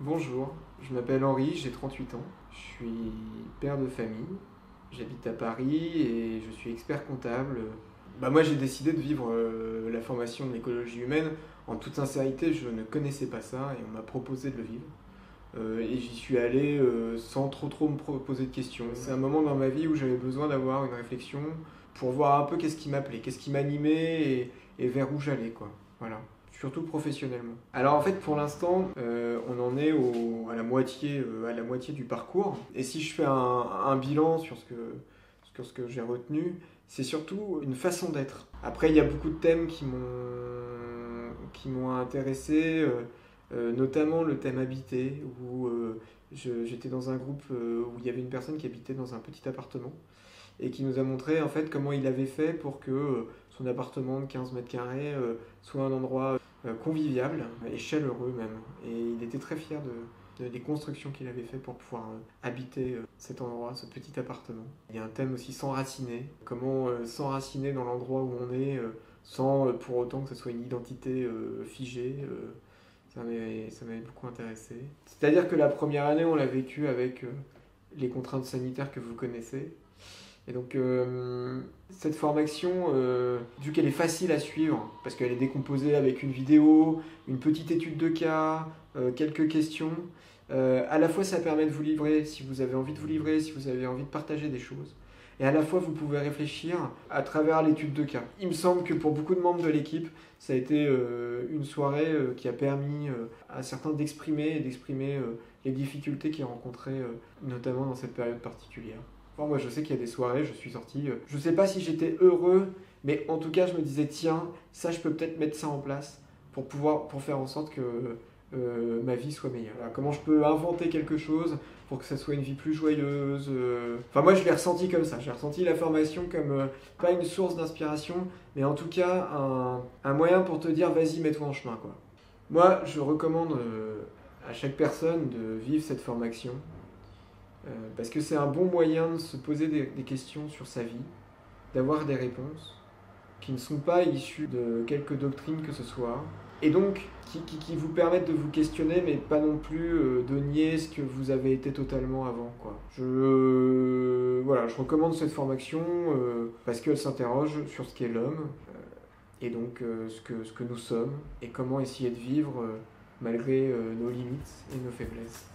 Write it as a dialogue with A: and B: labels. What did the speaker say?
A: Bonjour, je m'appelle Henri, j'ai 38 ans, je suis père de famille, j'habite à Paris et je suis expert comptable. Moi j'ai décidé de vivre la formation de l'écologie humaine. En toute sincérité, je ne connaissais pas ça et on m'a proposé de le vivre. Et j'y suis allé sans trop me poser de questions. C'est un moment dans ma vie où j'avais besoin d'avoir une réflexion pour voir un peu qu'est-ce qui m'appelait, qu'est-ce qui m'animait et vers où j'allais, quoi. Voilà. Surtout professionnellement. Alors en fait, pour l'instant, on en est à la moitié du parcours. Et si je fais un bilan sur ce que j'ai retenu, c'est surtout une façon d'être. Après, il y a beaucoup de thèmes qui m'ont intéressé, notamment le thème habité, où j'étais dans un groupe où il y avait une personne qui habitait dans un petit appartement et qui nous a montré en fait comment il avait fait pour que son appartement de 15 mètres carrés soit un endroit convivial et chaleureux même. Et il était très fier des constructions qu'il avait fait pour pouvoir habiter cet endroit, ce petit appartement. Il y a un thème aussi s'enraciner, comment s'enraciner dans l'endroit où on est sans pour autant que ce soit une identité figée. Ça m'avait beaucoup intéressé. C'est-à-dire que la première année, on l'a vécu avec les contraintes sanitaires que vous connaissez. Et donc, cette formation, vu qu'elle est facile à suivre, parce qu'elle est décomposée avec une vidéo, une petite étude de cas, quelques questions, à la fois ça permet de vous livrer si vous avez envie de vous livrer, si vous avez envie de partager des choses. Et à la fois, vous pouvez réfléchir à travers l'étude de cas. Il me semble que pour beaucoup de membres de l'équipe, ça a été une soirée qui a permis à certains d'exprimer les difficultés qu'ils rencontraient, notamment dans cette période particulière. Moi, je sais qu'il y a des soirées, je suis sorti. Je ne sais pas si j'étais heureux, mais en tout cas, je me disais, tiens, ça, je peux peut-être mettre ça en place pour faire en sorte que ma vie soit meilleure. Voilà, comment je peux inventer quelque chose pour que ça soit une vie plus joyeuse. Moi, je l'ai ressenti comme ça. J'ai ressenti la formation comme pas une source d'inspiration, mais en tout cas, un moyen pour te dire, vas-y, mets-toi en chemin, quoi. Moi, je recommande à chaque personne de vivre cette formation. Parce que c'est un bon moyen de se poser des questions sur sa vie, d'avoir des réponses qui ne sont pas issues de quelque doctrine que ce soit, et donc qui vous permettent de vous questionner, mais pas non plus de nier ce que vous avez été totalement avant, quoi. Je recommande cette formation parce qu'elle s'interroge sur ce qu'est l'homme, et donc ce que nous sommes, et comment essayer de vivre malgré nos limites et nos faiblesses.